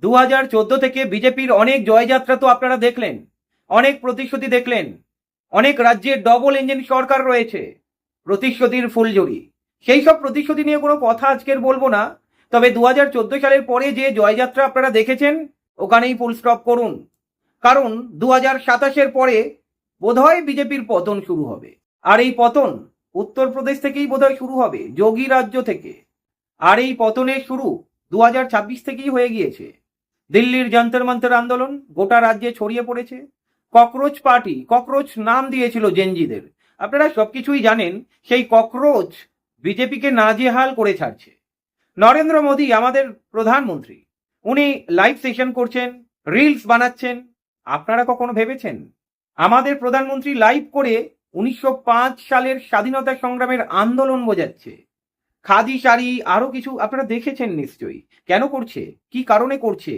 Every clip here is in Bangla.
2014 থেকে বিজেপির অনেক জয়যাত্রা তো আপনারা দেখলেন, অনেক প্রতিশ্রুতি দেখলেন, অনেক রাজ্যে ডবল ইঞ্জিন সরকার রয়েছে, প্রতিশ্রুতির ফুলঝুরি। সেই সব প্রতিশ্রুতি নিয়ে কোনো কথা আজকের বলবো না, তবে 2014 সালের পরে যে জয়যাত্রা আপনারা দেখেছেন ওখানেই ফুল স্টপ করুন। কারণ 2027-এর পরে বোধহয় বিজেপির পতন শুরু হবে। আর এই পতন উত্তরপ্রদেশ থেকেই বোধহয় শুরু হবে, যোগী রাজ্য থেকে। আর এই পতনের শুরু 2026 থেকেই হয়ে গিয়েছে। দিল্লির যন্তর মন্তর আন্দোলন গোটা রাজ্যে ছড়িয়ে পড়েছে। ককরোচ পার্টি, ককরোচ নাম দিয়েছিল জেনজিদের। আপনারা সবকিছুই জানেন। সেই ককরোচ বিজেপিকে নাজেহাল করে ছাড়ছে। নরেন্দ্র মোদী আমাদের প্রধানমন্ত্রী, উনি লাইভ সেশন করছেন, রিলস বানাচ্ছেন। আপনারা কখনো ভেবেছেন আমাদের প্রধানমন্ত্রী লাইভ করে 1905 সালের স্বাধীনতা সংগ্রামের আন্দোলন বোঝাচ্ছে? খাদি শাড়ি আরো কিছু আপনারা দেখেছেন নিশ্চয়ই। কেন করছে? কি কারণে করছে?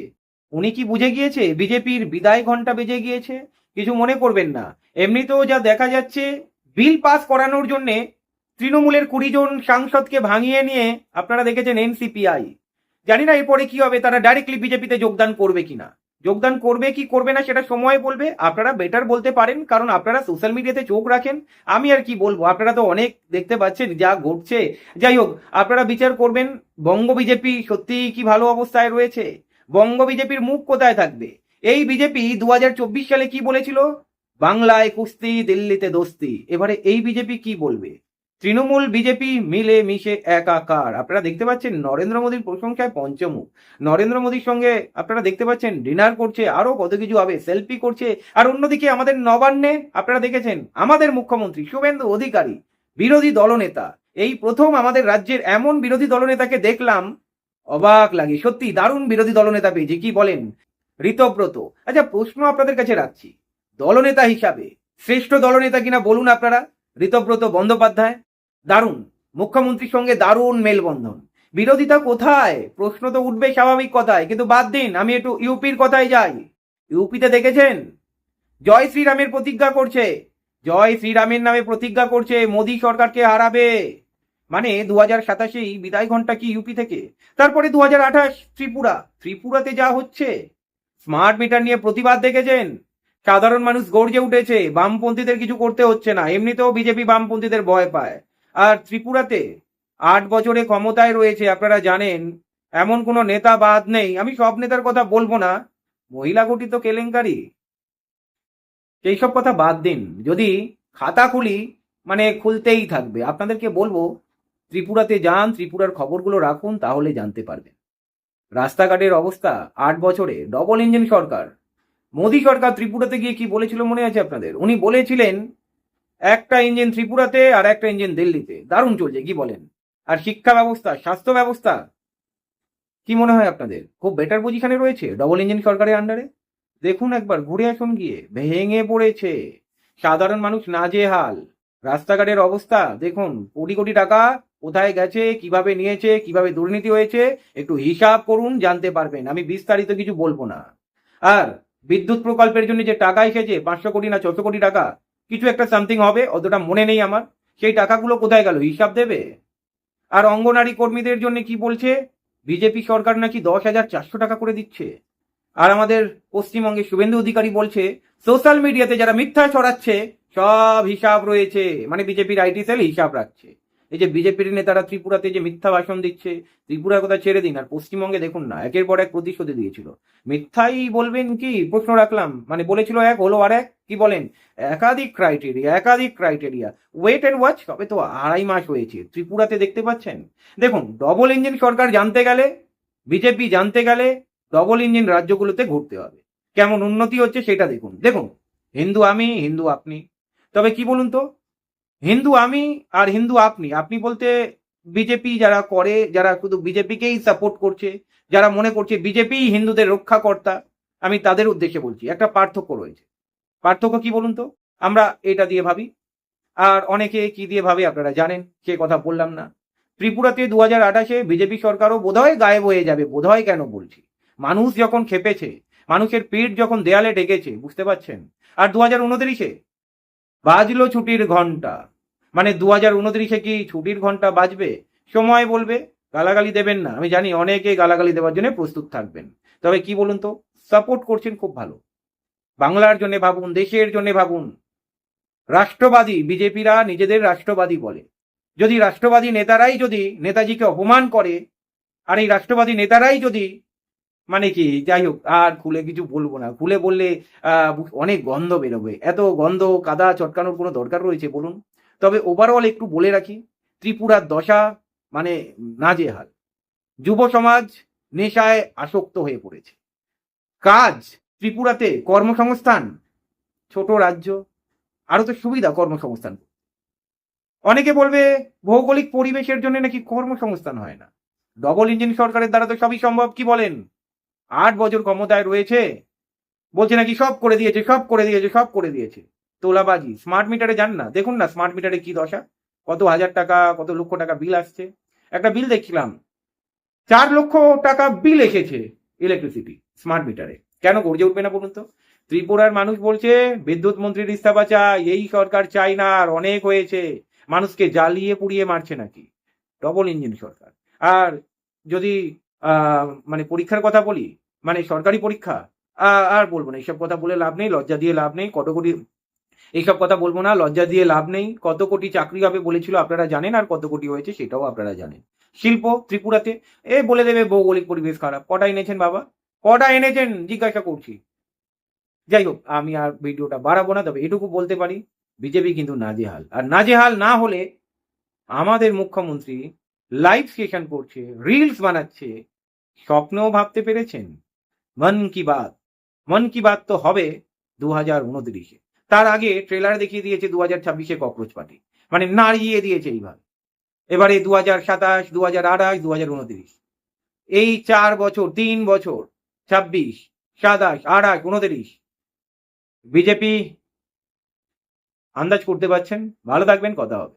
উনি কি বুঝে গিয়েছে বিজেপির বিদায় ঘন্টা বেজে গিয়েছে? কিছু মনে করবেন না। এমনিতেও যা দেখা যাচ্ছে, বিল পাস করানোর জন্য তৃণমূলের 20 জন সাংসদকে ভাঙিয়ে নিয়ে আপনারা দেখেছেন এনসিপিআই। জানি না এরপরে কি হবে, তারা ডাইরেক্টলি বিজেপিতে যোগদান করবে কিনা। যোগদান করবে কি করবে না সেটা সময় বলবে। আপনারা বেটার বলতে পারেন, কারণ আপনারা সোশ্যাল মিডিয়াতে চোখ রাখেন। আমি আর কি বলবো, আপনারা তো অনেক দেখতে পাচ্ছেন যা ঘটছে। যাই হোক, আপনারা বিচার করবেন বঙ্গ বিজেপি সত্যি কি ভালো অবস্থায় রয়েছে। বঙ্গ বিজেপির মুখ কোথায় থাকবে? এই বিজেপি 2024 সালে কি বলেছিল? বাংলায় কুস্তি, দিল্লিতে দোস্তি। এবারে এই বিজেপি কি বলবে? তৃণমূল বিজেপি মিলে মিশে একাকার। আপনারা দেখতে পাচ্ছেন নরেন্দ্র মোদীর প্রশংসায় পঞ্চমুখ। নরেন্দ্র মোদীর সঙ্গে আপনারা দেখতে পাচ্ছেন ডিনার করছে, আরো কত কিছু হবে, সেলফি করছে। আর অন্যদিকে আমাদের নবান্নে আপনারা দেখেছেন আমাদের মুখ্যমন্ত্রী শুভেন্দু অধিকারী, বিরোধী দলনেতা। এই প্রথম আমাদের রাজ্যের এমন বিরোধী দলনেতাকে দেখলাম, অবাক লাগে। সত্যি দারুণ বিরোধী দলনেতা পেয়েছি। কি বলেন? ঋতব্রত। আচ্ছা, প্রশ্ন আপনাদের কাছে রাখছি, দলনেতা হিসাবে শ্রেষ্ঠ দলনেতা কিনা বলুন আপনারা? ঋতব্রত বন্দ্যোপাধ্যায়। দারুণ, মুখ্যমন্ত্রীর সঙ্গে দারুণ মেলবন্ধন। বিরোধিতা কোথায়? প্রশ্ন তো উঠবে স্বাভাবিক কথায়, কিন্তু বাদ দিন, আমি একটু ইউপির কথায় যাই। ইউপিতে দেখেছেন জয় শ্রীরামের প্রতিজ্ঞা করছে, জয় শ্রীরামের নামে প্রতিজ্ঞা করছে মোদী সরকারকে হারাবে। মানে 2027 বিদায় ঘন্টা কি ইউপি থেকে? তারপরে 2028 ত্রিপুরা। ত্রিপুরাতে যা হচ্ছে, স্মার্ট মিটার নিয়ে প্রতিবাদ দেখেছেন, সাধারণ মানুষ গর্জে উঠেছে। বামপন্থীদের কিছু করতে হচ্ছে না, এমনিতেও বিজেপি বামপন্থীদের ভয় পায়। আর ত্রিপুরাতে 8 বছরে ক্ষমতায় রয়েছে, আপনারা জানেন এমন কোনো নেতা বাদ নেই। আমি সব নেতার কথা বলবো না, মহিলা গঠিত কেলেঙ্কারি, সেই সব কথা বাদ দিন। যদি খাতা খুলি, মানে খুলতেই থাকবে। আপনাদেরকে বলবো ত্রিপুরাতে যান, ত্রিপুরার খবরগুলো রাখুন, তাহলে জানতে পারবেন। রাস্তাঘাটের অবস্থা 8 বছরে ডবল ইঞ্জিন সরকার। মোদী সরকার ত্রিপুরাতে গিয়ে কি বলেছিল মনে আছে আপনাদের? উনি বলেছিলেন একটা ইঞ্জিন ত্রিপুরাতে আর একটা ইঞ্জিন দিল্লিতে। দারুণ চলছে, কি বলেন? আর শিক্ষা ব্যবস্থা, স্বাস্থ্য ব্যবস্থা কি মনে হয় আপনাদের? খুব বেটার পজিশনে রয়েছে ডবল ইঞ্জিন সরকারের আন্ডারে। দেখুন একবার, ঘুরে আসুন গিয়ে। ভেঙে পড়েছে, সাধারণ মানুষ নাজেহাল। রাস্তাঘাটের অবস্থা দেখুন, কোটি কোটি টাকা কোথায় গেছে, কিভাবে নিয়েছে, কিভাবে দুর্নীতি হয়েছে, একটু হিসাব করুন, জানতে পারবেন। আমি বিস্তারিত কিছু বলবো না। আর বিদ্যুৎ প্রকল্পের জন্য যে টাকা এসেছে 500 কোটি না 600 কোটি টাকা, কিছু একটা সামথিং হবে, অতটা মনে নেই আমার। সেই টাকাগুলো কোথায় গেল, হিসাব দেবে। আর অঙ্গনারী কর্মীদের জন্য কি বলছে? বিজেপি সরকার নাকি 10,400 টাকা করে দিচ্ছে। আর আমাদের পশ্চিমবঙ্গে শুভেন্দু অধিকারী বলছে সোশ্যাল মিডিয়াতে যারা মিথ্যা ছড়াচ্ছে সব হিসাব রয়েছে, মানে বিজেপির আইটি সেল হিসাব রাখছে। এই যে বিজেপির নেতারা ত্রিপুরাতে যে মিথ্যা ভাষণ দিচ্ছে, ত্রিপুরার কথা ছেড়ে দিন, আর পশ্চিমবঙ্গে দেখুন না, একের পর এক প্রতিশ্রুতি দিয়েছিল। মিথ্যাই বলবেন কি? প্রশ্ন রাখলাম। মানে বলেছিল এক, হলো আর এক। কি বলেন? একাধিক ক্রাইটেরিয়া, একাধিক ক্রাইটেরিয়া। ওয়েট এন্ড ওয়াচ, তবে তো 2.5 মাস হয়েছে। ত্রিপুরাতে দেখতে পাচ্ছেন। দেখুন, ডবল ইঞ্জিন সরকার জানতে গেলে, বিজেপি জানতে গেলে ডবল ইঞ্জিন রাজ্যগুলোতে ঘুরতে হবে। কেমন উন্নতি হচ্ছে সেটা দেখুন। দেখুন, হিন্দু আমি, হিন্দু আপনি। তবে কি বলুন তো, হিন্দু আমি আর হিন্দু আপনি। আপনি বলতে বিজেপি যারা করে, যারা শুধু বিজেপিকেই সাপোর্ট করছে, যারা মনে করছে বিজেপি হিন্দুদের রক্ষাকর্তা, আমি তাদের উদ্দেশ্যে বলছি। একটা পার্থক্য রয়েছে। পার্থক্য কি বলুন তো? আমরা এটা দিয়ে ভাবি, আর অনেকে কি দিয়ে ভাবে আপনারা জানেন, সে কথা বললাম না। ত্রিপুরাতে 2028 বিজেপি সরকারও বোধহয় গায়েব হয়ে যাবে। বোধহয় কেন বলছি? মানুষ যখন খেপেছে, মানুষের পিঠ যখন দেয়ালে ঠেকেছে, বুঝতে পারছেন। আর 2029 বাজলো ছুটির ঘন্টা। মানে 2029 কি ছুটির ঘন্টা বাজবে? সময় বলবে। গালাগালি দেবেন না, আমি জানি অনেকে গালাগালি দেওয়ার জন্য প্রস্তুত থাকবেন। তবে কি বলুন তো, সাপোর্ট করছেন খুব ভালো। বাংলার জন্য ভাবুন, দেশের জন্য ভাবুন। রাষ্ট্রবাদী বিজেপিরা নিজেদের রাষ্ট্রবাদী বলে, যদি রাষ্ট্রবাদী নেতারাই যদি নেতাজিকে অপমান করে, আর এই রাষ্ট্রবাদী নেতারাই যদি মানে কি, যাই হোক, আর খুলে কিছু বলবো না, খুলে বললে অনেক গন্ধ বেরোবে, এত গন্ধ কাদা চটকানোর কোনো দরকার রয়েছে বলুন? তবে ওভারঅল একটু বলে রাখি, ত্রিপুরার দশা মানে নাজেহাল। যুব সমাজ নেশায় আসক্ত হয়ে পড়েছে। কাজ ত্রিপুরাতে, কর্মসংস্থান, ছোট রাজ্য, আরো তো সুবিধা কর্মসংস্থান। অনেকে বলবে ভৌগোলিক পরিবেশের জন্য নাকি কর্মসংস্থান হয় না। ডবল ইঞ্জিন সরকারের দ্বারা তো সবই সম্ভব। কি বলেন? 8 বছর ক্ষমতায় রয়েছে, বলছে নাকি সব করে দিয়েছে, সব করে দিয়েছে, সব করে দিয়েছে। তোলাবাজি। স্মার্ট মিটারে যান না, দেখুন না স্মার্ট মিটারে কি দশা, কত হাজার টাকা, কত লক্ষ টাকা বিল আসছে। একটা বিল দেখছিলাম, 4 লক্ষ টাকা বিল এসেছে ইলেকট্রিসিটি স্মার্ট মিটারে। কেন গর্জে উঠবে না বলুন তো? ত্রিপুরার মানুষ বলছে বিদ্যুৎ মন্ত্রীর ইস্তফা চাই, এই সরকার চাই না, আর অনেক হয়েছে। মানুষকে জ্বালিয়ে পুড়িয়ে মারছে নাকি। ডবল ইঞ্জিন সরকার। আর যদি মানে পরীক্ষার কথা বলি, মানে সরকারি পরীক্ষা, আর বলবো না, এইসব কথা বলে লাভ নেই, লজ্জা দিয়ে লাভ নেই। কত কোটি, এইসব কথা বলবো না, লজ্জা দিয়ে লাভ নেই। কত কোটি চাকরি হবে বলেছিল আপনারা জানেন, আর কত কোটি হয়েছে সেটাও আপনারা জানেন। শিল্প ত্রিপুরাতে, বলে দেবে ভৌগোলিক পরিবেশ খারাপ। কটা এনেছেন বাবা, কটা এনেছেন জিজ্ঞাসা করছি। যাই হোক, আমি আর ভিডিওটা বাড়াবো না, তবে এটুকু বলতে পারি, বিজেপি কিন্তু নাজেহাল। আর নাজেহাল না হলে আমাদের মুখ্যমন্ত্রী লাইভ সেশন করছে, রিলস বানাচ্ছে, স্বপ্নেও ভাবতে পেরেছেন? মন কি বাত, মন কি বাত তো হবে 2029-এ। তার আগে ট্রেলার দেখিয়ে দিয়েছে 2026-এ ককরোচ পার্টি, মানে নাড়িয়ে দিয়েছে এইভাবে। এবারে 2027, 2028, 2029, এই 4 বছর, 3 বছর, 26, 27, 28, 29, বিজেপি আন্দাজ করতে পারছেন। ভালো থাকবেন, কথা হবে।